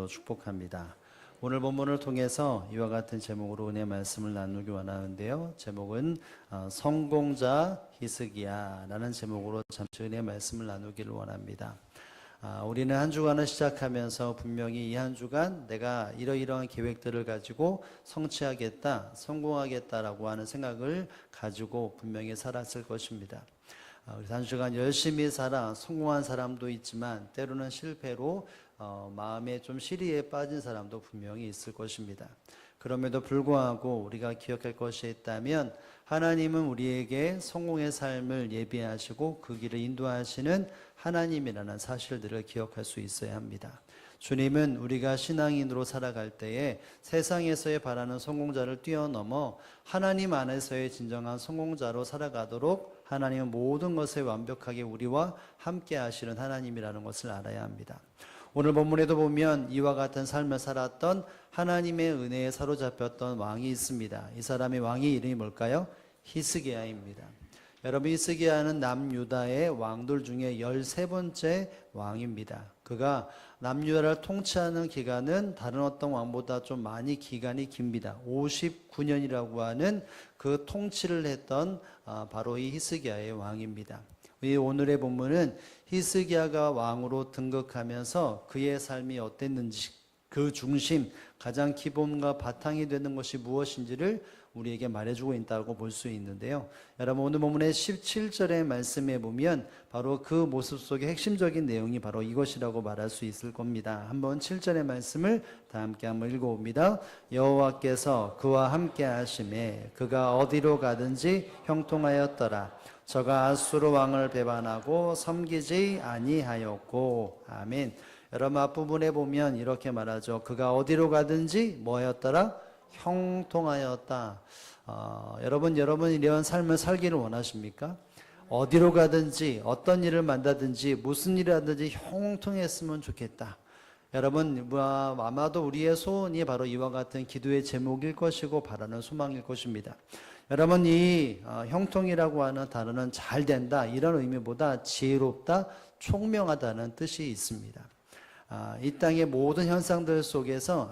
축복합니다. 오늘 본문을 통해서 이와 같은 제목으로 은혜 말씀을 나누기 원하는데요. 제목은 성공자 히스기야라는 제목으로 잠시 은혜 말씀을 나누기를 원합니다. 우리는 한 주간을 시작하면서 분명히 이 한 주간 내가 이러이러한 계획들을 가지고 성취하겠다, 성공하겠다라고 하는 생각을 가지고 분명히 살았을 것입니다. 그래서 한 주간 열심히 살아 성공한 사람도 있지만 때로는 실패로 마음에 좀 시리에 빠진 사람도 분명히 있을 것입니다. 그럼에도 불구하고 우리가 기억할 것이 있다면 하나님은 우리에게 성공의 삶을 예비하시고 그 길을 인도하시는 하나님이라는 사실들을 기억할 수 있어야 합니다. 주님은 우리가 신앙인으로 살아갈 때에 세상에서의 바라는 성공자를 뛰어넘어 하나님 안에서의 진정한 성공자로 살아가도록 하나님은 모든 것에 완벽하게 우리와 함께 하시는 하나님이라는 것을 알아야 합니다. 오늘 본문에도 보면 이와 같은 삶을 살았던 하나님의 은혜에 사로잡혔던 왕이 있습니다. 이 사람의 왕의 이름이 뭘까요? 히스기야입니다. 여러분, 히스기야는 남유다의 왕들 중에 13번째 왕입니다. 그가 남유다를 통치하는 기간은 다른 어떤 왕보다 좀 많이 기간이 깁니다. 59년이라고 하는 그 통치를 했던 바로 이 히스기야의 왕입니다. 이 오늘의 본문은 히스기야가 왕으로 등극하면서 그의 삶이 어땠는지, 그 중심, 가장 기본과 바탕이 되는 것이 무엇인지를 우리에게 말해주고 있다고 볼 수 있는데요. 여러분, 오늘 본문의 17절의 말씀에 보면 바로 그 모습 속의 핵심적인 내용이 바로 이것이라고 말할 수 있을 겁니다. 한번 7절의 말씀을 다 함께 한번 읽어봅니다. 여호와께서 그와 함께 하심에 그가 어디로 가든지 형통하였더라. 저가 아수르 왕을 배반하고 섬기지 아니하였고. 아멘. 여러분, 앞부분에 보면 이렇게 말하죠. 그가 어디로 가든지 뭐였더라? 형통하였다. 여러분 이런 삶을 살기를 원하십니까? 어디로 가든지 어떤 일을 만나든지 무슨 일을 하든지 형통했으면 좋겠다. 여러분, 아마도 우리의 소원이 바로 이와 같은 기도의 제목일 것이고 바라는 소망일 것입니다. 여러분, 이 형통이라고 하는 단어는 잘 된다 이런 의미보다 지혜롭다, 총명하다는 뜻이 있습니다. 이 땅의 모든 현상들 속에서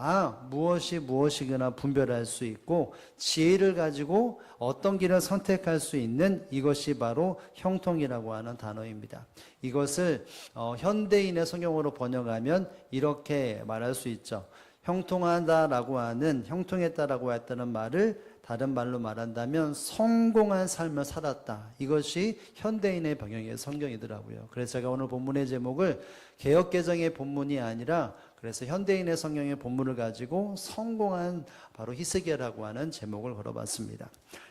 무엇이 무엇이거나 분별할 수 있고 지혜를 가지고 어떤 길을 선택할 수 있는 이것이 바로 형통이라고 하는 단어입니다. 이것을 현대인의 성경으로 번역하면 이렇게 말할 수 있죠. 형통하다라고 하는, 형통했다라고 했다는 말을 다른 말로 말한다면 성공한 삶을 살았다. 이것이 현대인의 번역의 성경이더라고요. 그래서 제가 오늘 본문의 제목을 개역개정의 본문이 아니라 그래서 현대인의 성경의 본문을 가지고 성공한 바로 히스기야라고 하는 제목을 걸어봤습니다.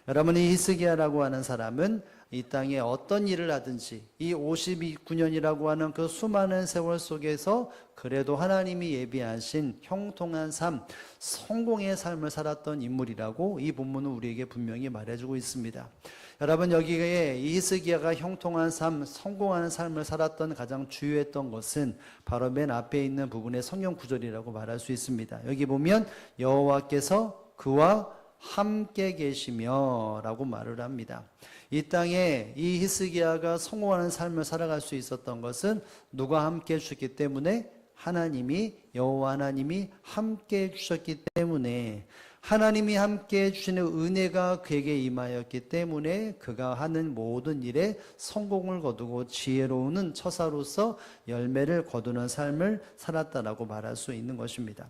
여러분, 이 히스기야라고 하는 사람은 이 땅에 어떤 일을 하든지 이 59년이라고 하는 그 수많은 세월 속에서 그래도 하나님이 예비하신 형통한 삶, 성공의 삶을 살았던 인물이라고 이 본문은 우리에게 분명히 말해주고 있습니다. 여러분, 여기에 이 히스기야가 형통한 삶, 성공하는 삶을 살았던 가장 주요했던 것은 바로 맨 앞에 있는 부분의 성경 구절이라고 말할 수 있습니다. 여기 보면 여호와께서 그와 함께 계시며 라고 말을 합니다. 이 땅에 이 히스기야가 성공하는 삶을 살아갈 수 있었던 것은 누가 함께 해주셨기 때문에? 하나님이, 여호와 하나님이 함께 해주셨기 때문에, 하나님이 함께 해주시는 은혜가 그에게 임하였기 때문에 그가 하는 모든 일에 성공을 거두고 지혜로운 처사로서 열매를 거두는 삶을 살았다라고 말할 수 있는 것입니다.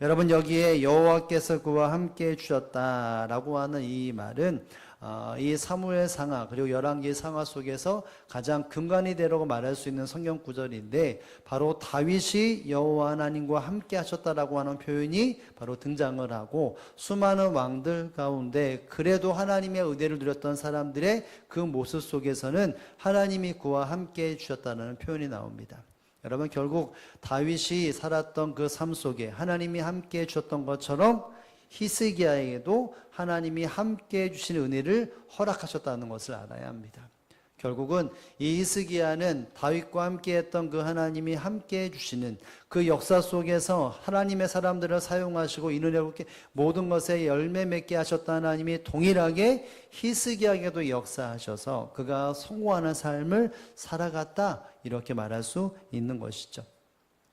여러분, 여기에 여호와께서 그와 함께 해주셨다라고 하는 이 말은 이 사무엘 상하 그리고 열왕기 상하 속에서 가장 근간이 되라고 말할 수 있는 성경 구절인데 바로 다윗이 여호와 하나님과 함께 하셨다라고 하는 표현이 바로 등장을 하고 수많은 왕들 가운데 그래도 하나님의 은혜를 누렸던 사람들의 그 모습 속에서는 하나님이 그와 함께 해주셨다는 표현이 나옵니다. 여러분, 결국 다윗이 살았던 그 삶 속에 하나님이 함께 해주셨던 것처럼 히스기야에게도 하나님이 함께 해주시는 은혜를 허락하셨다는 것을 알아야 합니다. 결국은 이 히스기야는 다윗과 함께 했던 그 하나님이 함께 해주시는 그 역사 속에서 하나님의 사람들을 사용하시고 이르려고 모든 것에 열매 맺게 하셨다 하나님이 동일하게 히스기야에게도 역사하셔서 그가 성공하는 삶을 살아갔다 이렇게 말할 수 있는 것이죠.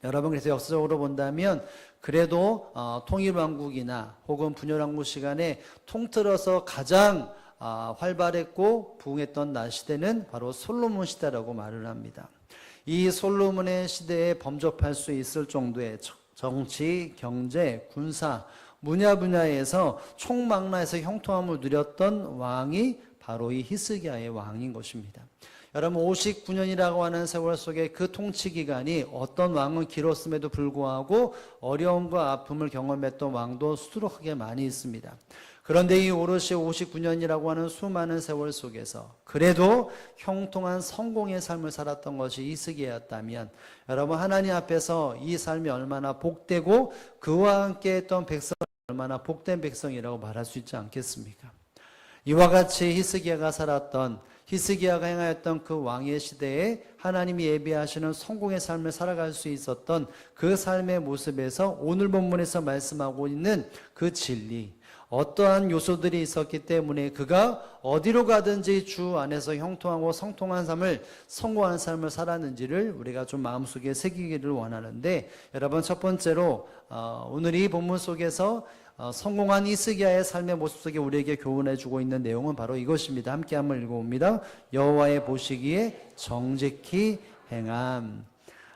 여러분, 그래서 역사적으로 본다면 그래도 통일왕국이나 혹은 분열왕국 시간에 통틀어서 가장 활발했고 부흥했던 시대는 바로 솔로몬 시대라고 말을 합니다. 이 솔로몬의 시대에 범접할 수 있을 정도의 정치, 경제, 군사, 문화 분야에서 총망라해서 형통함을 누렸던 왕이 바로 이 히스기야의 왕인 것입니다. 여러분, 59년이라고 하는 세월 속에 그 통치 기간이 어떤 왕은 길었음에도 불구하고 어려움과 아픔을 경험했던 왕도 수두룩하게 많이 있습니다. 그런데 이 오롯이 59년이라고 하는 수많은 세월 속에서 그래도 형통한 성공의 삶을 살았던 것이 히스기야였다면, 여러분, 하나님 앞에서 이 삶이 얼마나 복되고 그와 함께 했던 백성이 얼마나 복된 백성이라고 말할 수 있지 않겠습니까? 이와 같이 히스기야가 행하였던 그 왕의 시대에 하나님이 예비하시는 성공의 삶을 살아갈 수 있었던 그 삶의 모습에서 오늘 본문에서 말씀하고 있는 그 진리, 어떠한 요소들이 있었기 때문에 그가 어디로 가든지 주 안에서 형통하고 성통한 삶을, 성공한 삶을 살았는지를 우리가 좀 마음속에 새기기를 원하는데, 여러분, 첫 번째로 오늘 이 본문 속에서 성공한 히스기야의 삶의 모습 속에 우리에게 교훈해 주고 있는 내용은 바로 이것입니다. 함께 한번 읽어봅니다. 여호와의 보시기에 정직히 행함.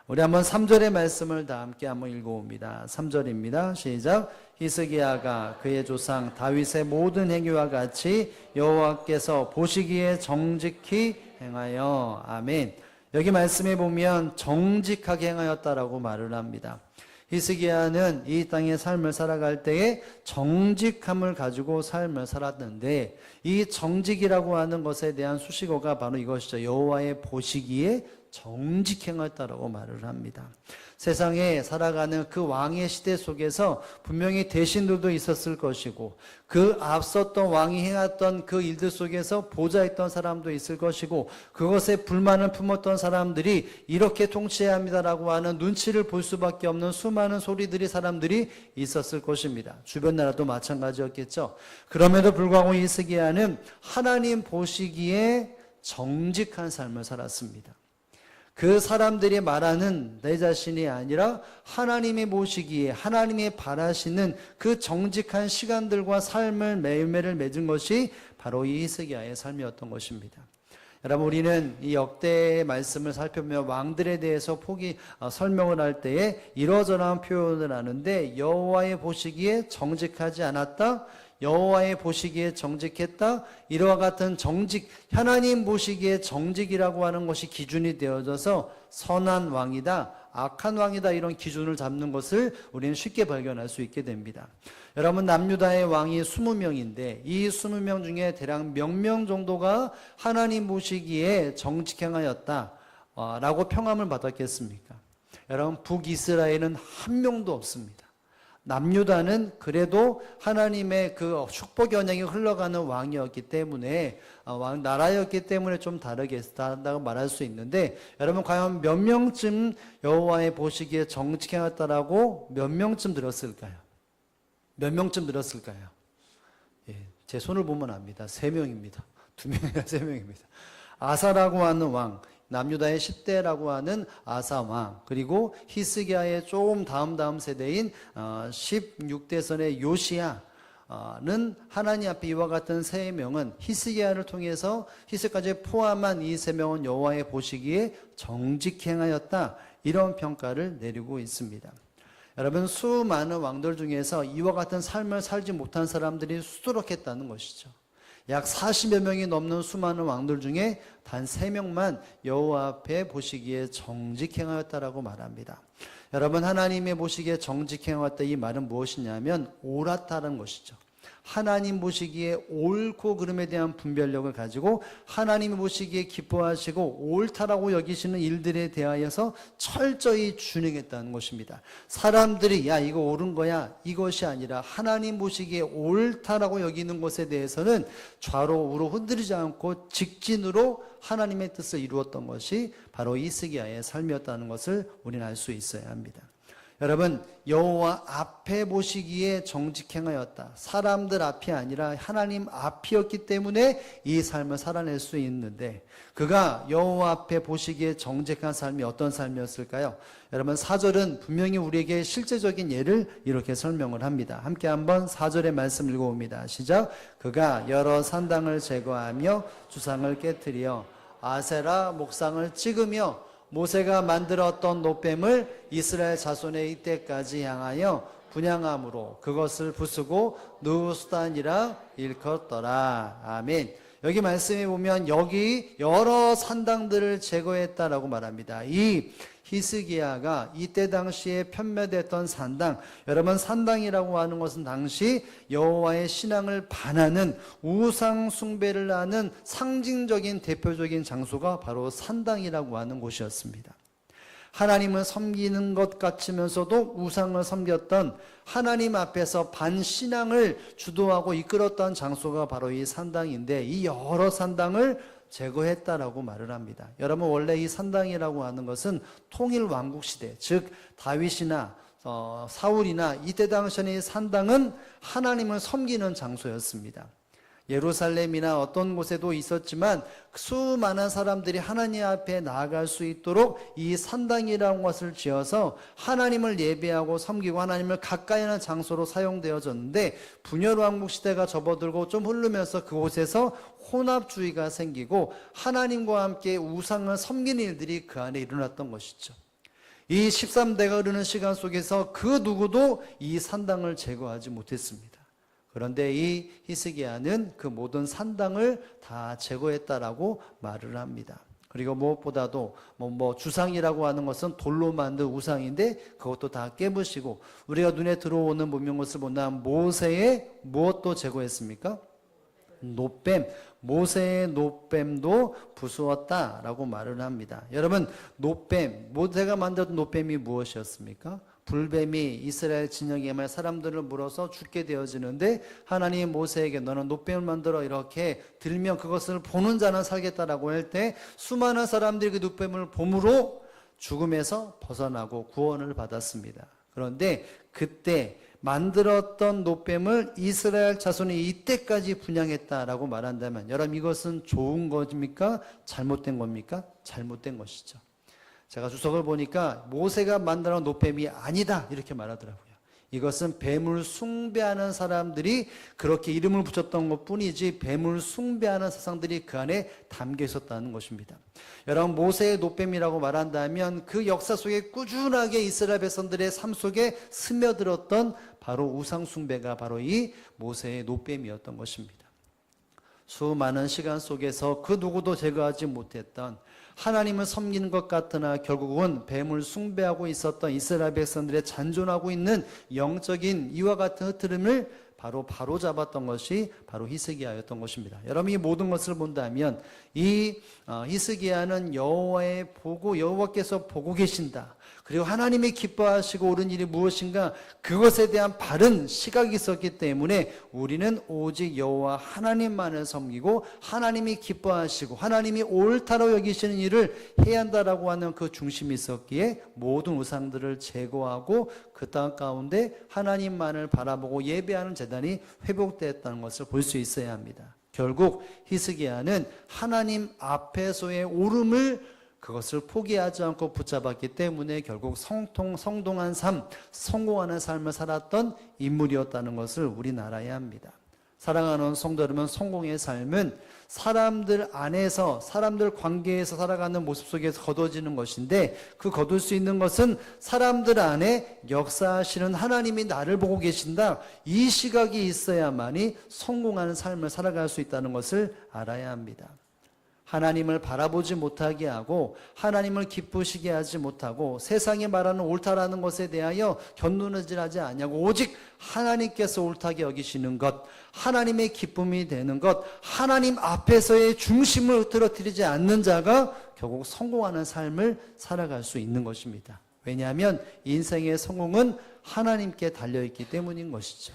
우리 한번 3절의 말씀을 다 함께 한번 읽어봅니다. 3절입니다. 시작. 히스기야가 그의 조상 다윗의 모든 행위와 같이 여호와께서 보시기에 정직히 행하여. 아멘. 여기 말씀에 보면 정직하게 행하였다라고 말을 합니다. 히스기야는 이 땅의 삶을 살아갈 때에 정직함을 가지고 삶을 살았는데, 이 정직이라고 하는 것에 대한 수식어가 바로 이것이죠. 여호와의 보시기에 정직히 행했다라고 말을 합니다. 세상에 살아가는 그 왕의 시대 속에서 분명히 대신들도 있었을 것이고, 그 앞섰던 왕이 행했던 그 일들 속에서 보좌했던 사람도 있을 것이고, 그것에 불만을 품었던 사람들이 이렇게 통치해야 합니다라고 하는 눈치를 볼 수밖에 없는 수많은 사람들이 있었을 것입니다. 주변 나라도 마찬가지였겠죠. 그럼에도 불구하고 히스기야는 하나님 보시기에 정직한 삶을 살았습니다. 그 사람들이 말하는 내 자신이 아니라 하나님이 보시기에, 하나님이 바라시는 그 정직한 시간들과 삶을 매일매일 맺은 것이 바로 이 히스기야의 삶이었던 것입니다. 여러분, 우리는 이 역대의 말씀을 살펴보며 왕들에 대해서 설명을 할 때에 이러저러한 표현을 하는데, 여호와의 보시기에 정직하지 않았다, 여호와의 보시기에 정직했다, 이와 같은 정직, 하나님 보시기에 정직이라고 하는 것이 기준이 되어져서 선한 왕이다, 악한 왕이다, 이런 기준을 잡는 것을 우리는 쉽게 발견할 수 있게 됩니다. 여러분, 남유다의 왕이 20명인데 이 20명 중에 대략 몇 명 정도가 하나님 보시기에 정직행하였다 라고 평함을 받았겠습니까? 여러분, 북이스라엘은 한 명도 없습니다. 남유다는 그래도 하나님의 그 축복 영향이 흘러가는 왕이었기 때문에, 나라였기 때문에 좀 다르다고 말할 수 있는데, 여러분, 과연 몇 명쯤 여호와의 보시기에 정직행했다라고 몇 명쯤 들었을까요? 몇 명쯤 들었을까요? 예, 제 손을 보면 압니다. 3명입니다. 2명이나 3명입니다. 아사라고 하는 왕, 남유다의 10대라고 하는 아사 왕, 그리고 히스기야의 조금 다음 세대인 16대선의 요시야는 하나님 앞에 이와 같은 3명은 히스기야를 통해서, 히스기야까지 포함한 이 3명은 여호와의 보시기에 정직행하였다, 이런 평가를 내리고 있습니다. 여러분, 수많은 왕들 중에서 이와 같은 삶을 살지 못한 사람들이 수두룩했다는 것이죠. 약 40여 명이 넘는 수많은 왕들 중에 단 3명만 여호와 앞에 보시기에 정직행하였다라고 말합니다. 여러분, 하나님의 보시기에 정직행하였다, 이 말은 무엇이냐면 옳았다는 것이죠. 하나님 보시기에 옳고 그름에 대한 분별력을 가지고 하나님이 보시기에 기뻐하시고 옳다라고 여기시는 일들에 대하여서 철저히 준행했다는 것입니다. 사람들이 야 이거 옳은 거야, 이것이 아니라 하나님 보시기에 옳다라고 여기는 것에 대해서는 좌로 우로 흔들리지 않고 직진으로 하나님의 뜻을 이루었던 것이 바로 히스기야의 삶이었다는 것을 우리는 알 수 있어야 합니다. 여러분, 여호와 앞에 보시기에 정직 행하였다. 사람들 앞이 아니라 하나님 앞이었기 때문에 이 삶을 살아낼 수 있는데, 그가 여호와 앞에 보시기에 정직한 삶이 어떤 삶이었을까요? 여러분, 4절은 분명히 우리에게 실제적인 예를 이렇게 설명을 합니다. 함께 한번 4절의 말씀 읽어봅니다. 시작. 그가 여러 산당을 제거하며 주상을 깨뜨려 아세라 목상을 찍으며 모세가 만들었던 놋뱀을 이스라엘 자손의 이때까지 향하여 분향함으로 그것을 부수고 느후스단이라 일컫더라. 아멘. 여기 말씀에 보면 여기 여러 산당들을 제거했다라고 말합니다. 이 히스기야가 이때 당시에 편매됐던 산당, 여러분 산당이라고 하는 것은 당시 여호와의 신앙을 반하는 우상 숭배를 하는 상징적인 대표적인 장소가 바로 산당이라고 하는 곳이었습니다. 하나님을 섬기는 것 같으면서도 우상을 섬겼던, 하나님 앞에서 반신앙을 주도하고 이끌었던 장소가 바로 이 산당인데, 이 여러 산당을 제거했다라고 말을 합니다. 여러분, 원래 이 산당이라고 하는 것은 통일 왕국 시대, 즉 다윗이나 사울이나 이때 당시의 산당은 하나님을 섬기는 장소였습니다. 예루살렘이나 어떤 곳에도 있었지만 수많은 사람들이 하나님 앞에 나아갈 수 있도록 이 산당이라는 것을 지어서 하나님을 예배하고 섬기고 하나님을 가까이 하는 장소로 사용되어졌는데, 분열 왕국 시대가 접어들고 좀 흐르면서 그곳에서 혼합주의가 생기고 하나님과 함께 우상을 섬기는 일들이 그 안에 일어났던 것이죠. 이 13대가 흐르는 시간 속에서 그 누구도 이 산당을 제거하지 못했습니다. 그런데 이 히스기야는 그 모든 산당을 다 제거했다라고 말을 합니다. 그리고 무엇보다도 주상이라고 하는 것은 돌로 만든 우상인데 그것도 다 깨부시고, 우리가 눈에 들어오는 분명 것을 본다면 모세의 무엇도 제거했습니까? 놋뱀, 모세의 놋뱀도 부수었다라고 말을 합니다. 여러분, 놋뱀, 모세가 만든 놋뱀이 무엇이었습니까? 불뱀이 이스라엘 진영에만 사람들을 물어서 죽게 되어지는데, 하나님이 모세에게 너는 놋뱀을 만들어 이렇게 들면 그것을 보는 자는 살겠다라고 할 때 수많은 사람들이 그 놋뱀을 봄으로 죽음에서 벗어나고 구원을 받았습니다. 그런데 그때 만들었던 놋뱀을 이스라엘 자손이 이때까지 분향했다라고 말한다면, 여러분 이것은 좋은 것입니까? 잘못된 겁니까? 잘못된 것이죠. 제가 주석을 보니까 모세가 만들어 놓은 놋뱀이 아니다 이렇게 말하더라고요. 이것은 뱀을 숭배하는 사람들이 그렇게 이름을 붙였던 것뿐이지 뱀을 숭배하는 사상들이 그 안에 담겨 있었다는 것입니다. 여러분, 모세의 놋뱀이라고 말한다면 그 역사 속에 꾸준하게 이스라엘 백성들의 삶 속에 스며들었던 바로 우상 숭배가 바로 이 모세의 놋뱀이었던 것입니다. 수많은 시간 속에서 그 누구도 제거하지 못했던, 하나님을 섬기는 것 같으나 결국은 뱀을 숭배하고 있었던 이스라엘 백성들의 잔존하고 있는 영적인 이와 같은 흐트름을 바로 잡았던 것이 바로 히스기야였던 것입니다. 여러분, 이 모든 것을 본다면 이 히스기야는 여호와께서 보고 계신다, 그리고 하나님이 기뻐하시고 옳은 일이 무엇인가, 그것에 대한 바른 시각이 있었기 때문에 우리는 오직 여호와 하나님만을 섬기고 하나님이 기뻐하시고 하나님이 옳다고 여기시는 일을 해야 한다라고 하는 그 중심이 있었기에 모든 우상들을 제거하고 그 땅 가운데 하나님만을 바라보고 예배하는 제단이 회복되었다는 것을 볼 수 있어야 합니다. 결국 히스기야는 하나님 앞에서의 옳음을 그것을 포기하지 않고 붙잡았기 때문에 결국 성동한 삶, 성공하는 삶을 살았던 인물이었다는 것을 우리는 알아야 합니다. 사랑하는 성도 여러분, 성공의 삶은 사람들 안에서, 사람들 관계에서 살아가는 모습 속에서 거둬지는 것인데, 그 거둘 수 있는 것은 사람들 안에 역사하시는 하나님이 나를 보고 계신다, 이 시각이 있어야만이 성공하는 삶을 살아갈 수 있다는 것을 알아야 합니다. 하나님을 바라보지 못하게 하고 하나님을 기쁘시게 하지 못하고 세상이 말하는 옳다라는 것에 대하여 견눈질하지 않냐고 오직 하나님께서 옳다게 여기시는 것, 하나님의 기쁨이 되는 것, 하나님 앞에서의 중심을 흐트러뜨리지 않는 자가 결국 성공하는 삶을 살아갈 수 있는 것입니다. 왜냐하면 인생의 성공은 하나님께 달려있기 때문인 것이죠.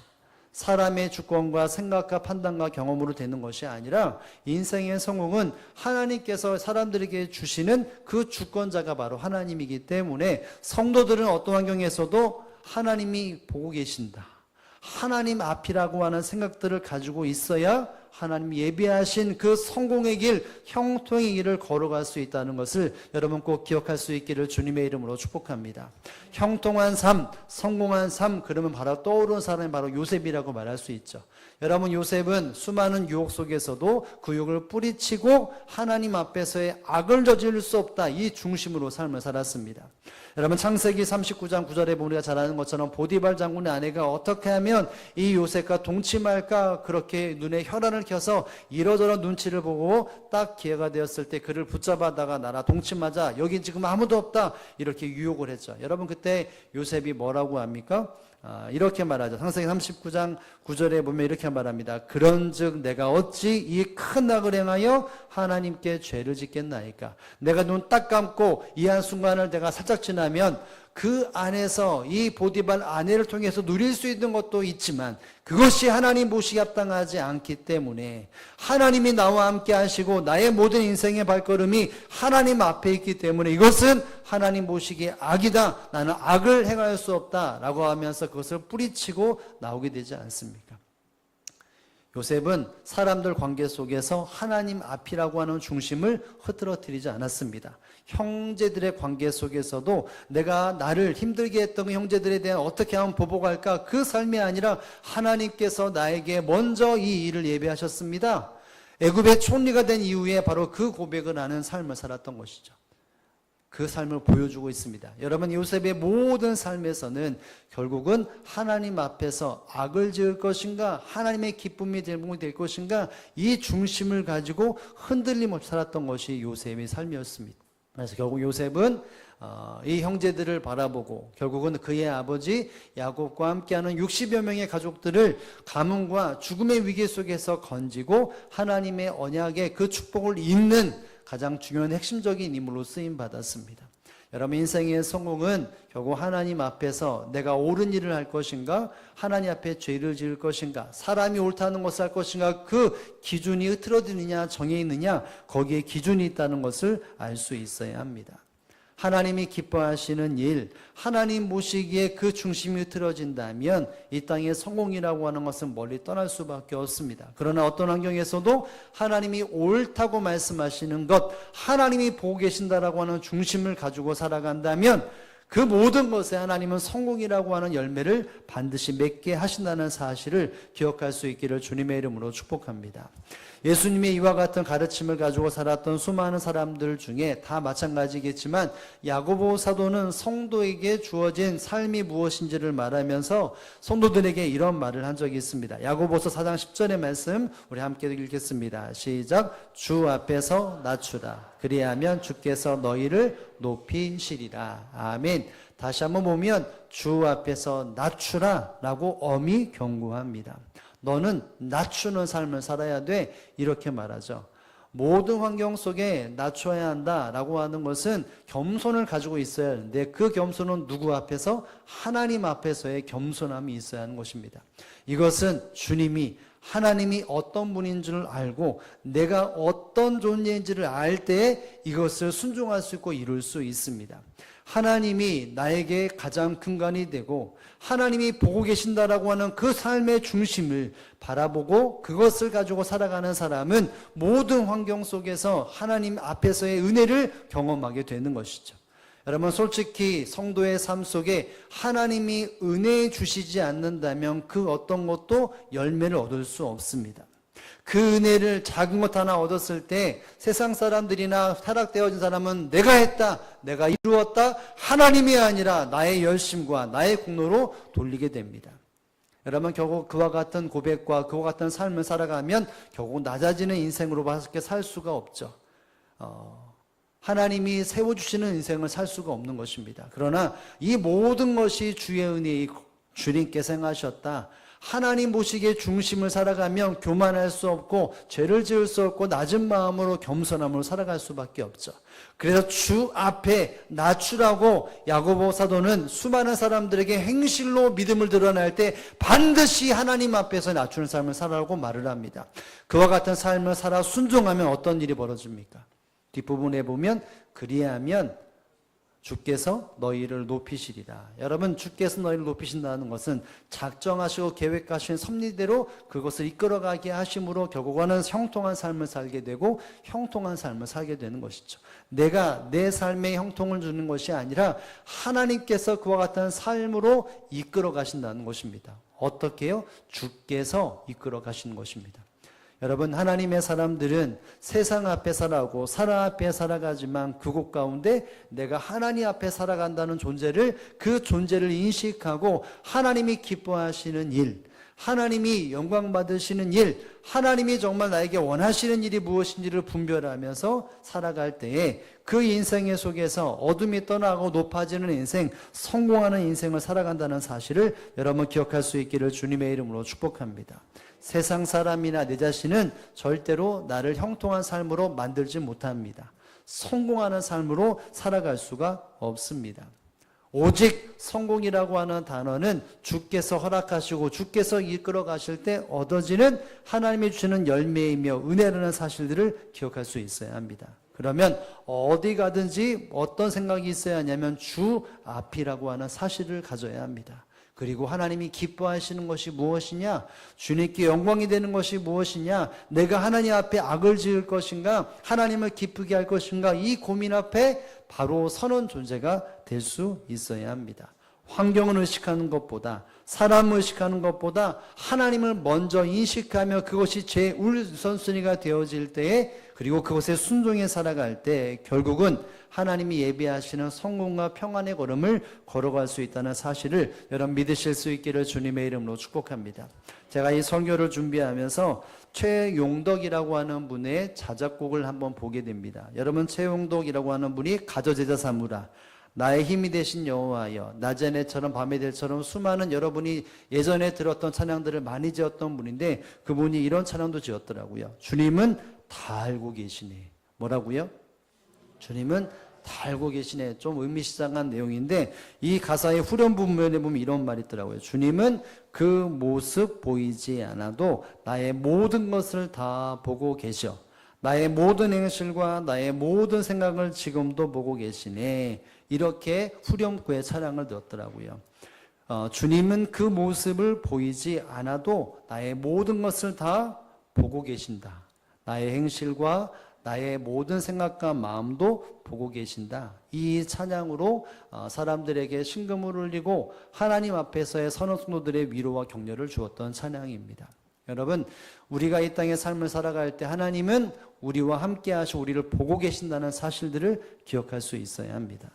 사람의 주권과 생각과 판단과 경험으로 되는 것이 아니라 인생의 성공은 하나님께서 사람들에게 주시는 그 주권자가 바로 하나님이기 때문에 성도들은 어떤 환경에서도 하나님이 보고 계신다, 하나님 앞이라고 하는 생각들을 가지고 있어야 하나님 예비하신 그 성공의 길, 형통의 길을 걸어갈 수 있다는 것을 여러분 꼭 기억할 수 있기를 주님의 이름으로 축복합니다. 형통한 삶, 성공한 삶, 그러면 바로 떠오르는 사람이 바로 요셉이라고 말할 수 있죠. 여러분, 요셉은 수많은 유혹 속에서도 그 유혹을 뿌리치고 하나님 앞에서의 악을 저지를 수 없다, 이 중심으로 삶을 살았습니다. 여러분, 창세기 39장 9절에 보면 우리가 잘 아는 것처럼 보디발 장군의 아내가 어떻게 하면 이 요셉과 동침할까 그렇게 눈에 혈안을 켜서 이러저러 눈치를 보고 딱 기회가 되었을 때 그를 붙잡아다가 나라 동침하자, 여기 지금 아무도 없다, 이렇게 유혹을 했죠. 여러분, 그때 요셉이 뭐라고 합니까? 이렇게 말하죠. 창세기 39장 9절에 보면 이렇게 말합니다. 그런즉 내가 어찌 이 큰 악을 행하여 하나님께 죄를 짓겠나이까. 내가 눈 딱 감고 이 한순간을 내가 살짝 지나면 그 안에서 이 보디발 아내를 통해서 누릴 수 있는 것도 있지만 그것이 하나님 보시기에 합당하지 않기 때문에 하나님이 나와 함께 하시고 나의 모든 인생의 발걸음이 하나님 앞에 있기 때문에 이것은 하나님 보시기에 악이다, 나는 악을 행할 수 없다 라고 하면서 그것을 뿌리치고 나오게 되지 않습니까? 요셉은 사람들 관계 속에서 하나님 앞이라고 하는 중심을 흐트러뜨리지 않았습니다. 형제들의 관계 속에서도 내가 나를 힘들게 했던 그 형제들에 대한 어떻게 하면 보복할까, 그 삶이 아니라 하나님께서 나에게 먼저 이 일을 예배하셨습니다. 애굽의 총리가 된 이후에 바로 그 고백을 하는 삶을 살았던 것이죠. 그 삶을 보여주고 있습니다. 여러분, 요셉의 모든 삶에서는 결국은 하나님 앞에서 악을 지을 것인가, 하나님의 기쁨이 될 것인가, 이 중심을 가지고 흔들림 없이 살았던 것이 요셉의 삶이었습니다. 그래서 결국 요셉은 이 형제들을 바라보고 결국은 그의 아버지 야곱과 함께하는 60여 명의 가족들을 가뭄과 죽음의 위기 속에서 건지고 하나님의 언약의 그 축복을 잇는 가장 중요한 핵심적인 인물로 쓰임 받았습니다. 여러분, 인생의 성공은 결국 하나님 앞에서 내가 옳은 일을 할 것인가, 하나님 앞에 죄를 지을 것인가, 사람이 옳다는 것을 할 것인가, 그 기준이 흐트러지느냐 정해 있느냐, 거기에 기준이 있다는 것을 알 수 있어야 합니다. 하나님이 기뻐하시는 일, 하나님 모시기에 그 중심이 흐트러진다면 이 땅의 성공이라고 하는 것은 멀리 떠날 수밖에 없습니다. 그러나 어떤 환경에서도 하나님이 옳다고 말씀하시는 것, 하나님이 보고 계신다라고 하는 중심을 가지고 살아간다면 그 모든 것에 하나님은 성공이라고 하는 열매를 반드시 맺게 하신다는 사실을 기억할 수 있기를 주님의 이름으로 축복합니다. 예수님의 이와 같은 가르침을 가지고 살았던 수많은 사람들 중에 다 마찬가지겠지만 야고보 사도는 성도에게 주어진 삶이 무엇인지를 말하면서 성도들에게 이런 말을 한 적이 있습니다. 야고보서 4장 10절의 말씀 우리 함께 읽겠습니다. 시작. 주 앞에서 낮추라. 그리하면 주께서 너희를 높이시리라. 아멘. 다시 한번 보면 주 앞에서 낮추라 라고 엄히 경고합니다. 너는 낮추는 삶을 살아야 돼, 이렇게 말하죠. 모든 환경 속에 낮춰야 한다라고 하는 것은 겸손을 가지고 있어야 하는데 그 겸손은 누구 앞에서? 하나님 앞에서의 겸손함이 있어야 하는 것입니다. 이것은 주님이 하나님이 어떤 분인 줄 알고 내가 어떤 존재인지를 알 때에 이것을 순종할 수 있고 이룰 수 있습니다. 하나님이 나에게 가장 근간이 되고 하나님이 보고 계신다라고 하는 그 삶의 중심을 바라보고 그것을 가지고 살아가는 사람은 모든 환경 속에서 하나님 앞에서의 은혜를 경험하게 되는 것이죠. 여러분, 솔직히 성도의 삶 속에 하나님이 은혜 주시지 않는다면 그 어떤 것도 열매를 얻을 수 없습니다. 그 은혜를 작은 것 하나 얻었을 때 세상 사람들이나 타락되어진 사람은 내가 했다, 내가 이루었다, 하나님이 아니라 나의 열심과 나의 공로로 돌리게 됩니다. 여러분, 결국 그와 같은 고백과 그와 같은 삶을 살아가면 결국 낮아지는 인생으로밖에 살 수가 없죠. 하나님이 세워주시는 인생을 살 수가 없는 것입니다. 그러나 이 모든 것이 주의 은혜의 주님께서 행하셨다, 하나님 보시기에 중심을 살아가면 교만할 수 없고 죄를 지을 수 없고 낮은 마음으로 겸손함으로 살아갈 수밖에 없죠. 그래서 주 앞에 낮추라고 야고보 사도는 수많은 사람들에게 행실로 믿음을 드러낼 때 반드시 하나님 앞에서 낮추는 삶을 살아라고 말을 합니다. 그와 같은 삶을 살아 순종하면 어떤 일이 벌어집니까? 뒷부분에 보면 그리하면 주께서 너희를 높이시리라. 여러분, 주께서 너희를 높이신다는 것은 작정하시고 계획하신 섭리대로 그것을 이끌어가게 하심으로 결국은 형통한 삶을 살게 되고 형통한 삶을 살게 되는 것이죠. 내가 내 삶에 형통을 주는 것이 아니라 하나님께서 그와 같은 삶으로 이끌어 가신다는 것입니다. 어떻게요? 주께서 이끌어 가시는 것입니다. 여러분, 하나님의 사람들은 세상 앞에 살아가고 사람 앞에 살아가지만 그곳 가운데 내가 하나님 앞에 살아간다는 그 존재를 인식하고 하나님이 기뻐하시는 일, 하나님이 영광 받으시는 일, 하나님이 정말 나에게 원하시는 일이 무엇인지를 분별하면서 살아갈 때에 그 인생의 속에서 어둠이 떠나고 높아지는 인생, 성공하는 인생을 살아간다는 사실을 여러분 기억할 수 있기를 주님의 이름으로 축복합니다. 세상 사람이나 내 자신은 절대로 나를 형통한 삶으로 만들지 못합니다. 성공하는 삶으로 살아갈 수가 없습니다. 오직 성공이라고 하는 단어는 주께서 허락하시고 주께서 이끌어 가실 때 얻어지는 하나님이 주시는 열매이며 은혜라는 사실들을 기억할 수 있어야 합니다. 그러면 어디 가든지 어떤 생각이 있어야 하냐면 주 앞이라고 하는 사실을 가져야 합니다. 그리고 하나님이 기뻐하시는 것이 무엇이냐? 주님께 영광이 되는 것이 무엇이냐? 내가 하나님 앞에 악을 지을 것인가? 하나님을 기쁘게 할 것인가? 이 고민 앞에 바로 서는 존재가 될 수 있어야 합니다. 환경을 의식하는 것보다, 사람을 의식하는 것보다 하나님을 먼저 인식하며 그것이 제 우선순위가 되어질 때에, 그리고 그것에 순종해 살아갈 때 결국은 하나님이 예비하시는 성공과 평안의 걸음을 걸어갈 수 있다는 사실을 여러분 믿으실 수 있기를 주님의 이름으로 축복합니다. 제가 이 설교를 준비하면서 최용덕이라고 하는 분의 자작곡을 한번 보게 됩니다. 여러분, 최용덕이라고 하는 분이 가저제자 삼으라, 나의 힘이 되신 여호와여, 낮의 내처럼 밤의 달처럼, 수많은 여러분이 예전에 들었던 찬양들을 많이 지었던 분인데 그분이 이런 찬양도 지었더라고요. 주님은 다 알고 계시네. 뭐라고요? 주님은 다 알고 계시네. 좀 의미시장한 내용인데 이 가사의 후렴 부분에 보면 이런 말이 있더라고요. 주님은 그 모습 보이지 않아도 나의 모든 것을 다 보고 계셔. 나의 모든 행실과 나의 모든 생각을 지금도 보고 계시네. 이렇게 후렴구의 찬양을 들었더라고요. 주님은 그 모습을 보이지 않아도 나의 모든 것을 다 보고 계신다. 나의 행실과 나의 모든 생각과 마음도 보고 계신다. 이 찬양으로 사람들에게 신금을 울리고 하나님 앞에서의 선한 성도들의 위로와 격려를 주었던 찬양입니다. 여러분, 우리가 이 땅의 삶을 살아갈 때 하나님은 우리와 함께 하시고 우리를 보고 계신다는 사실들을 기억할 수 있어야 합니다.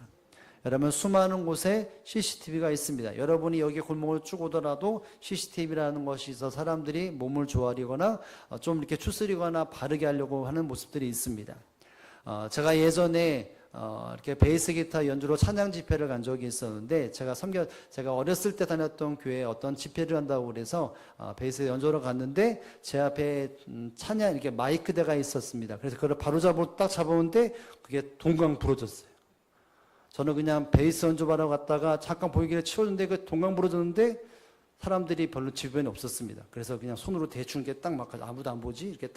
여러분, 수많은 곳에 CCTV가 있습니다. 여러분이 여기 골목을 쭉 오더라도 CCTV라는 것이 있어 사람들이 몸을 조아리거나 좀 이렇게 추스리거나 바르게 하려고 하는 모습들이 있습니다. 제가 예전에 이렇게 베이스 기타 연주로 찬양 집회를 간 적이 있었는데 제가 어렸을 때 다녔던 교회에 어떤 집회를 한다고 그래서 베이스 연주로 갔는데 제 앞에 찬양 이렇게 마이크 대가 있었습니다. 그래서 그걸 바로 딱 잡았는데 그게 동강 부러졌어요. 저는 그냥 베이스 연주하러 갔다가 잠깐 보이길래 치워줬는데 그 동강 부러졌는데 사람들이 별로 주변에 없었습니다. 그래서 그냥 손으로 대충 이렇게 딱 막 아무도 안 보지? 이렇게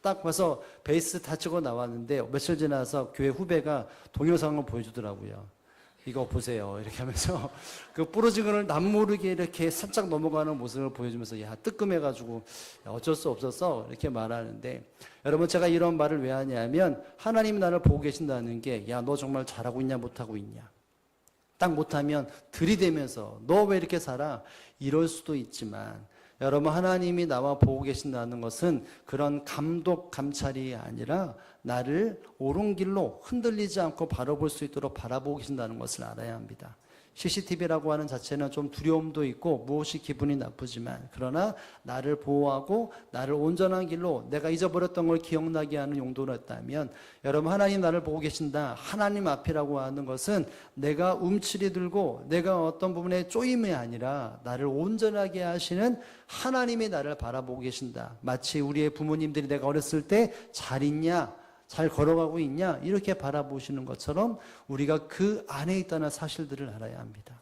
딱 봐서 베이스 다 치고 나왔는데 며칠 지나서 교회 후배가 동영상을 보여주더라고요. 이거 보세요. 이렇게 하면서 그 부러진 거를 남 모르게 이렇게 살짝 넘어가는 모습을 보여주면서 야, 뜨끔해가지고 어쩔 수 없었어. 이렇게 말하는데 여러분, 제가 이런 말을 왜 하냐면 하나님이 나를 보고 계신다는 게 야, 너 정말 잘하고 있냐 못하고 있냐. 딱 못하면 들이대면서 너 왜 이렇게 살아? 이럴 수도 있지만 여러분, 하나님이 나와 보고 계신다는 것은 그런 감독 감찰이 아니라 나를 옳은 길로 흔들리지 않고 바라볼 수 있도록 바라보고 계신다는 것을 알아야 합니다. CCTV라고 하는 자체는 좀 두려움도 있고 무엇이 기분이 나쁘지만, 그러나 나를 보호하고 나를 온전한 길로 내가 잊어버렸던 걸 기억나게 하는 용도였다면, 여러분, 하나님 나를 보고 계신다. 하나님 앞이라고 하는 것은 내가 움츠리 들고 내가 어떤 부분에 쪼임이 아니라 나를 온전하게 하시는 하나님이 나를 바라보고 계신다. 마치 우리의 부모님들이 내가 어렸을 때 잘 있냐, 잘 걸어가고 있냐, 이렇게 바라보시는 것처럼 우리가 그 안에 있다는 사실들을 알아야 합니다.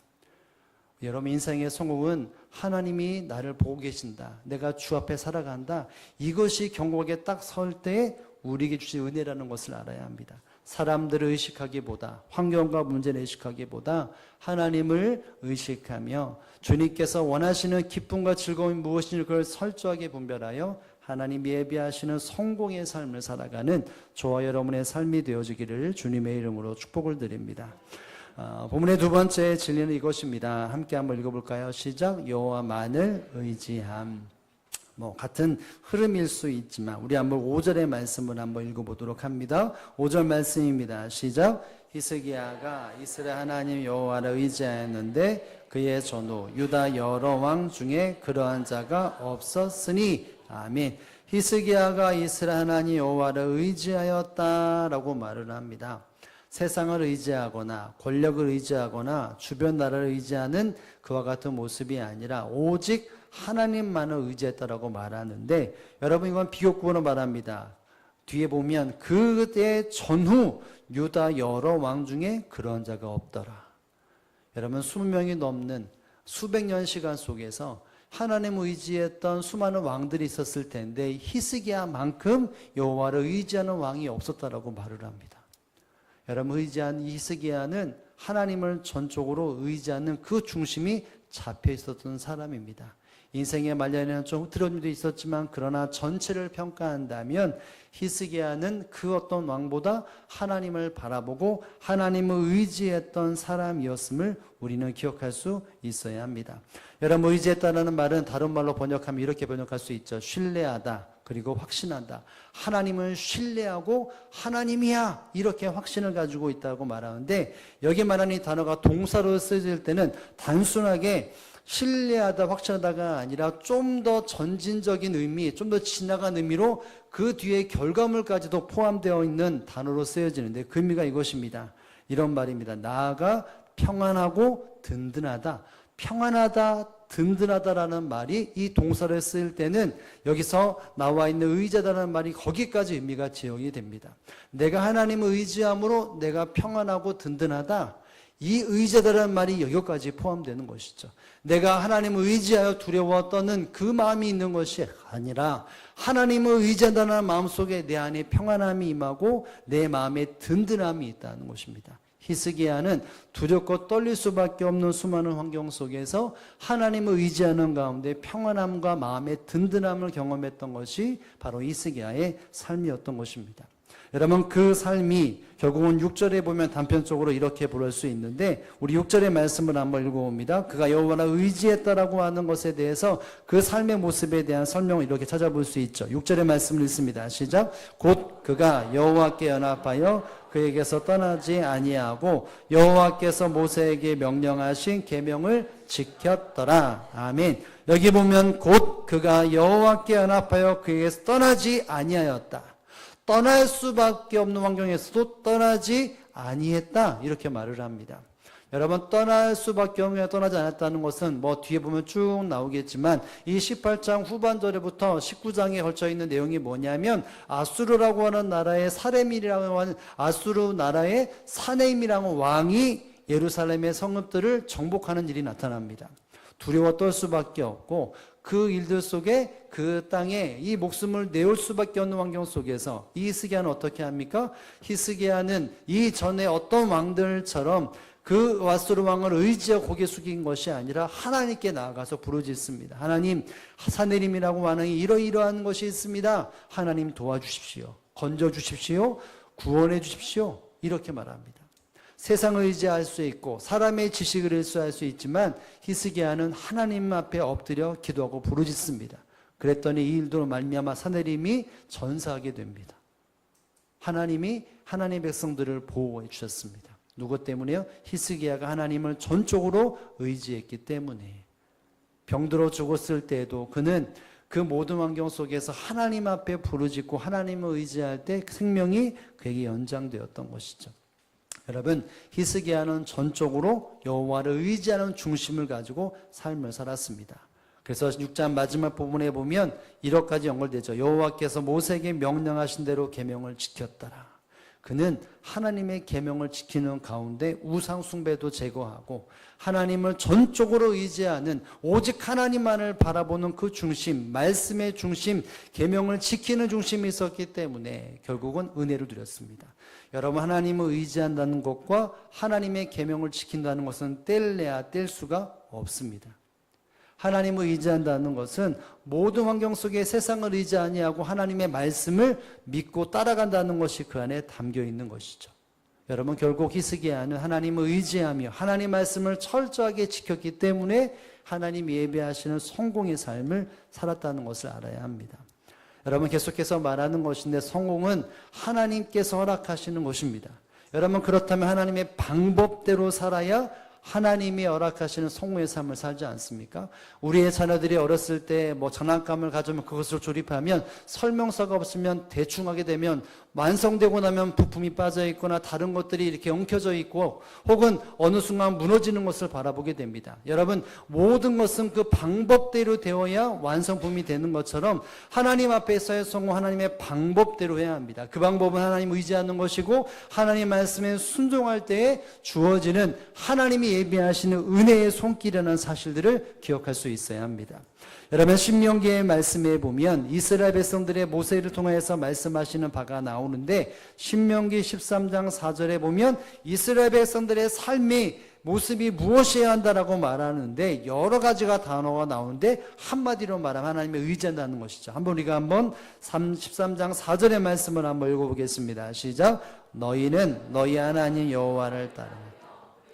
여러분, 인생의 성공은 하나님이 나를 보고 계신다, 내가 주 앞에 살아간다, 이것이 경고하게 딱 설 때 우리에게 주신 은혜라는 것을 알아야 합니다. 사람들을 의식하기보다, 환경과 문제를 의식하기보다 하나님을 의식하며 주님께서 원하시는 기쁨과 즐거움이 무엇인지 그걸 철저하게 분별하여 하나님 예비하시는 성공의 삶을 살아가는 저와 여러분의 삶이 되어지기를 주님의 이름으로 축복을 드립니다. 본문의 두 번째 진리는 이것입니다. 함께 한번 읽어볼까요? 시작. 여호와만을 의지함. 같은 흐름일 수 있지만 우리 한번 5절의 말씀을 한번 읽어보도록 합니다. 5절 말씀입니다. 시작. 히스기야가 이스라엘 하나님 여호와를 의지하였는데 그의 전후 유다 여러 왕 중에 그러한 자가 없었으니. 아멘. 히스기야가 이스라엘 하나님 여호와를 의지하였다라고 말을 합니다. 세상을 의지하거나 권력을 의지하거나 주변 나라를 의지하는 그와 같은 모습이 아니라 오직 하나님만을 의지했다라고 말하는데, 여러분, 이건 비교구로 말합니다. 뒤에 보면 그때 전후 유다 여러 왕 중에 그런 자가 없더라. 여러분, 20명이 넘는 수백 년 시간 속에서 하나님을 의지했던 수많은 왕들이 있었을 텐데 히스기야만큼 여호와를 의지하는 왕이 없었다라고 말을 합니다. 여러분, 의지한 히스기야는 하나님을 전적으로 의지하는 그 중심이 잡혀 있었던 사람입니다. 인생의 말년에는 좀 흐트러짐도 있었지만 그러나 전체를 평가한다면 히스기야는 그 어떤 왕보다 하나님을 바라보고 하나님을 의지했던 사람이었음을 우리는 기억할 수 있어야 합니다. 여러분, 의지했다는 말은 다른 말로 번역하면 이렇게 번역할 수 있죠. 신뢰하다, 그리고 확신한다. 하나님을 신뢰하고 하나님이야, 이렇게 확신을 가지고 있다고 말하는데, 여기 말하는 이 단어가 동사로 쓰여질 때는 단순하게 신뢰하다, 확신하다가 아니라 좀 더 전진적인 의미, 좀 더 지나간 의미로 그 뒤에 결과물까지도 포함되어 있는 단어로 쓰여지는데, 그 의미가 이것입니다. 이런 말입니다. 나아가 평안하고 든든하다. 평안하다, 든든하다라는 말이 이 동사를 쓸 때는 여기서 나와 있는 의지하다라는 말이 거기까지 의미가 지용이 됩니다. 내가 하나님을 의지함으로 내가 평안하고 든든하다, 이 의지하다라는 말이 여기까지 포함되는 것이죠. 내가 하나님을 의지하여 두려워 떠는 그 마음이 있는 것이 아니라 하나님을 의지한다는 마음속에 내 안에 평안함이 임하고 내 마음에 든든함이 있다는 것입니다. 히스기야는 두렵고 떨릴 수밖에 없는 수많은 환경 속에서 하나님을 의지하는 가운데 평안함과 마음의 든든함을 경험했던 것이 바로 히스기야의 삶이었던 것입니다. 여러분, 그 삶이 결국은 6절에 보면 단편적으로 이렇게 부를 수 있는데, 우리 6절의 말씀을 한번 읽어봅니다. 그가 여호와를 의지했다라고 하는 것에 대해서 그 삶의 모습에 대한 설명을 이렇게 찾아볼 수 있죠. 6절의 말씀을 읽습니다. 시작. 곧 그가 여호와께 연합하여 그에게서 떠나지 아니하고 여호와께서 모세에게 명령하신 계명을 지켰더라. 아멘. 여기 보면 곧 그가 여호와께 연합하여 그에게서 떠나지 아니하였다. 떠날 수밖에 없는 환경에서도 떠나지 아니했다, 이렇게 말을 합니다. 여러분, 떠날 수밖에 없는 떠나지 않았다는 것은 뒤에 보면 쭉 나오겠지만 이 18장 후반절에부터 19장에 걸쳐 있는 내용이 뭐냐면, 아수르라고 하는 나라의 사레밀이라고 하는 아수르 나라의 사네임이라는 왕이 예루살렘의 성읍들을 정복하는 일이 나타납니다. 두려워 떨 수밖에 없고 그 일들 속에 그 땅에 이 목숨을 내올 수밖에 없는 환경 속에서 이 히스기야는 어떻게 합니까? 히스기야는 이전에 어떤 왕들처럼 그 아수르 왕을 의지하고 고개 숙인 것이 아니라 하나님께 나아가서 부르짖습니다. 하나님, 사내림이라고 하는 이러이러한 것이 있습니다. 하나님 도와주십시오. 건져주십시오. 구원해 주십시오. 이렇게 말합니다. 세상을 의지할 수 있고 사람의 지식을 의지할 수 있지만 히스기야는 하나님 앞에 엎드려 기도하고 부르짖습니다. 그랬더니 이 일도 말미암아 사내림이 전사하게 됩니다. 하나님이 하나님의 백성들을 보호해 주셨습니다. 누구 때문에요? 히스기야가 하나님을 전적으로 의지했기 때문에. 병들어 죽었을 때에도 그는 그 모든 환경 속에서 하나님 앞에 부르짖고 하나님을 의지할 때 생명이 그에게 연장되었던 것이죠. 여러분, 히스기야는 전적으로 여호와를 의지하는 중심을 가지고 삶을 살았습니다. 그래서 6장 마지막 부분에 보면 1억까지 연결되죠. 여호와께서 모세에게 명령하신 대로 계명을 지켰더라. 그는 하나님의 계명을 지키는 가운데 우상 숭배도 제거하고 하나님을 전적으로 의지하는 오직 하나님만을 바라보는 그 중심, 말씀의 중심, 계명을 지키는 중심이 있었기 때문에 결국은 은혜를 누렸습니다. 여러분, 하나님을 의지한다는 것과 하나님의 계명을 지킨다는 것은 뗄래야 뗄 수가 없습니다. 하나님을 의지한다는 것은 모든 환경 속에 세상을 의지 아니하고 하나님의 말씀을 믿고 따라간다는 것이 그 안에 담겨 있는 것이죠. 여러분, 결국 히스기야는 하나님을 의지하며 하나님 말씀을 철저하게 지켰기 때문에 하나님이 예배하시는 성공의 삶을 살았다는 것을 알아야 합니다. 여러분, 계속해서 말하는 것인데 성공은 하나님께서 허락하시는 것입니다. 여러분, 그렇다면 하나님의 방법대로 살아야 하나님이 허락하시는 성공의 삶을 살지 않습니까? 우리의 자녀들이 어렸을 때 장난감을 가져오면 그것을 조립하면 설명서가 없으면 대충 하게 되면 완성되고 나면 부품이 빠져 있거나 다른 것들이 이렇게 엉켜져 있고 혹은 어느 순간 무너지는 것을 바라보게 됩니다. 여러분, 모든 것은 그 방법대로 되어야 완성품이 되는 것처럼 하나님 앞에서의 성공, 하나님의 방법대로 해야 합니다. 그 방법은 하나님 의지하는 것이고 하나님 말씀에 순종할 때에 주어지는 하나님이 예비하시는 은혜의 손길이라는 사실들을 기억할 수 있어야 합니다. 여러분, 신명기의 말씀에 보면 이스라엘 백성들의 모세를 통해서 말씀하시는 바가 나오는데 신명기 13장 4절에 보면 이스라엘 백성들의 삶의 모습이 무엇이어야 한다라고 말하는데 여러 가지가 단어가 나오는데 한마디로 말하면 하나님을 의지한다는 것이죠. 우리가 한번 13장 4절의 말씀을 한번 읽어보겠습니다. 시작. 너희는 너희 하나님 여호와를 따르며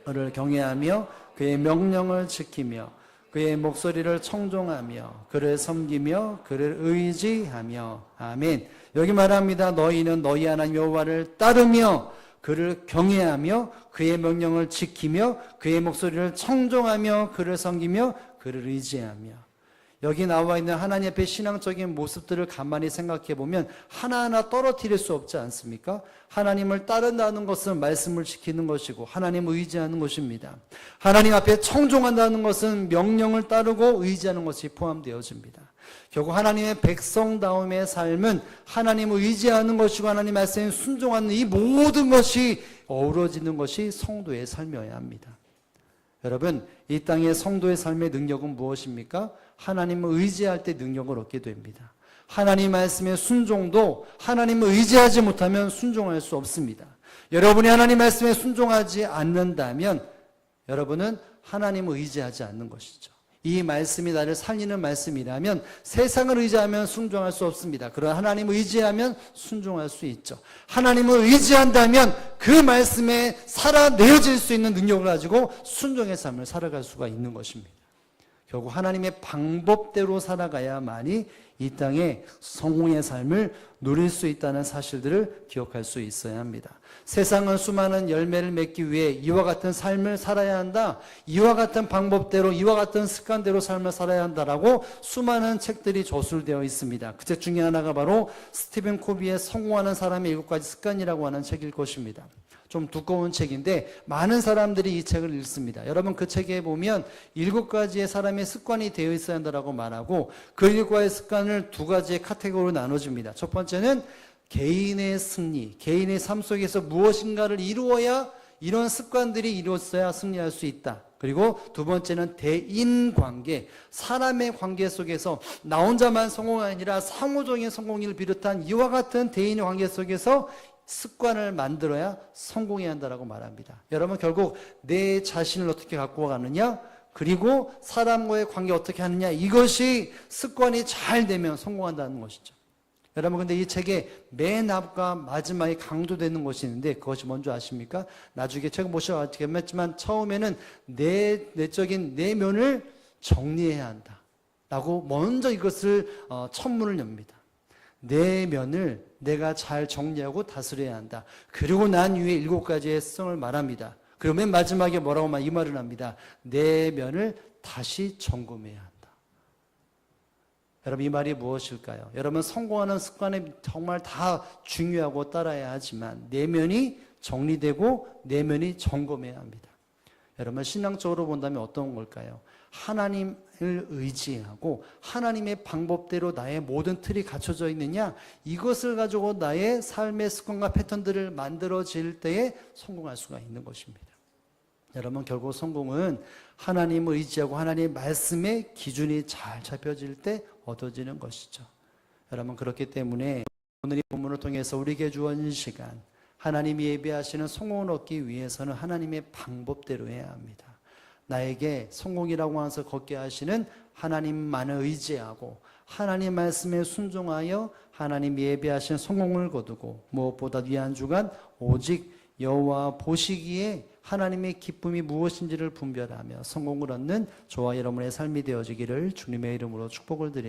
그를 경외하며 그의 명령을 지키며 그의 목소리를 청종하며 그를 섬기며 그를 의지하며. 아멘. 여기 말합니다. 너희는 너희 하나님 여호와를 따르며 그를 경외하며 그의 명령을 지키며 그의 목소리를 청종하며 그를 섬기며 그를 의지하며. 여기 나와 있는 하나님 앞에 신앙적인 모습들을 가만히 생각해 보면 하나하나 떨어뜨릴 수 없지 않습니까? 하나님을 따른다는 것은 말씀을 지키는 것이고 하나님을 의지하는 것입니다. 하나님 앞에 청종한다는 것은 명령을 따르고 의지하는 것이 포함되어집니다. 결국 하나님의 백성다움의 삶은 하나님을 의지하는 것이고 하나님 말씀에 순종하는 이 모든 것이 어우러지는 것이 성도의 삶이어야 합니다. 여러분, 이 땅의 성도의 삶의 능력은 무엇입니까? 하나님을 의지할 때 능력을 얻게 됩니다. 하나님 말씀의 순종도 하나님을 의지하지 못하면 순종할 수 없습니다. 여러분이 하나님 말씀에 순종하지 않는다면 여러분은 하나님을 의지하지 않는 것이죠. 이 말씀이 나를 살리는 말씀이라면 세상을 의지하면 순종할 수 없습니다. 그러나 하나님을 의지하면 순종할 수 있죠. 하나님을 의지한다면 그 말씀에 살아내어질 수 있는 능력을 가지고 순종의 삶을 살아갈 수가 있는 것입니다. 결국 하나님의 방법대로 살아가야만이 이 땅에 성공의 삶을 누릴 수 있다는 사실들을 기억할 수 있어야 합니다. 세상은 수많은 열매를 맺기 위해 이와 같은 삶을 살아야 한다, 이와 같은 방법대로 이와 같은 습관대로 삶을 살아야 한다라고 수많은 책들이 저술되어 있습니다. 그 책 중에 하나가 바로 스티븐 코비의 성공하는 사람의 7가지 습관이라고 하는 책일 것입니다. 좀 두꺼운 책인데 많은 사람들이 이 책을 읽습니다. 여러분, 그 책에 보면 7가지의 사람의 습관이 되어 있어야 한다고 말하고 그 7가지의 습관을 2가지의 카테고리로 나눠줍니다. 첫 번째는 개인의 승리, 개인의 삶 속에서 무엇인가를 이루어야 이런 습관들이 이루어져야 승리할 수 있다. 그리고 두 번째는 대인관계, 사람의 관계 속에서 나 혼자만 성공이 아니라 상호적인 성공을 비롯한 이와 같은 대인의 관계 속에서 습관을 만들어야 성공해야 한다고 말합니다. 여러분, 결국 내 자신을 어떻게 갖고 가느냐, 그리고 사람과의 관계 어떻게 하느냐, 이것이 습관이 잘 되면 성공한다는 것이죠. 여러분, 근데 이 책에 맨 앞과 마지막에 강조되는 것이 있는데 그것이 뭔지 아십니까? 나중에 책 보셔야 알겠지만 처음에는 내적인 내면을 정리해야 한다 라고 먼저 이것을 첫문을 엽니다. 내면을 내가 잘 정리하고 다스려야 한다. 그리고 난 위에 7가지의 습성을 말합니다. 그리고 맨 마지막에 뭐라고 이 말을 합니다. 내면을 다시 점검해야 한다. 여러분, 이 말이 무엇일까요? 여러분, 성공하는 습관이 정말 다 중요하고 따라야 하지만 내면이 정리되고 내면이 점검해야 합니다. 여러분, 신앙적으로 본다면 어떤 걸까요? 하나님을 의지하고 하나님의 방법대로 나의 모든 틀이 갖춰져 있느냐, 이것을 가지고 나의 삶의 습관과 패턴들을 만들어질 때에 성공할 수가 있는 것입니다. 여러분, 결국 성공은 하나님을 의지하고 하나님의 말씀의 기준이 잘 잡혀질 때 얻어지는 것이죠. 여러분, 그렇기 때문에 오늘 이 본문을 통해서 우리에게 주어진 시간, 하나님이 예배하시는 성공을 얻기 위해서는 하나님의 방법대로 해야 합니다. 나에게 성공이라고 하면서 걷게 하시는 하나님만을 의지하고 하나님 말씀에 순종하여 하나님 예배하시는 성공을 거두고 무엇보다 위한 주간 오직 여호와 보시기에 하나님의 기쁨이 무엇인지를 분별하며 성공을 얻는 저와 여러분의 삶이 되어지기를 주님의 이름으로 축복을 드립니다.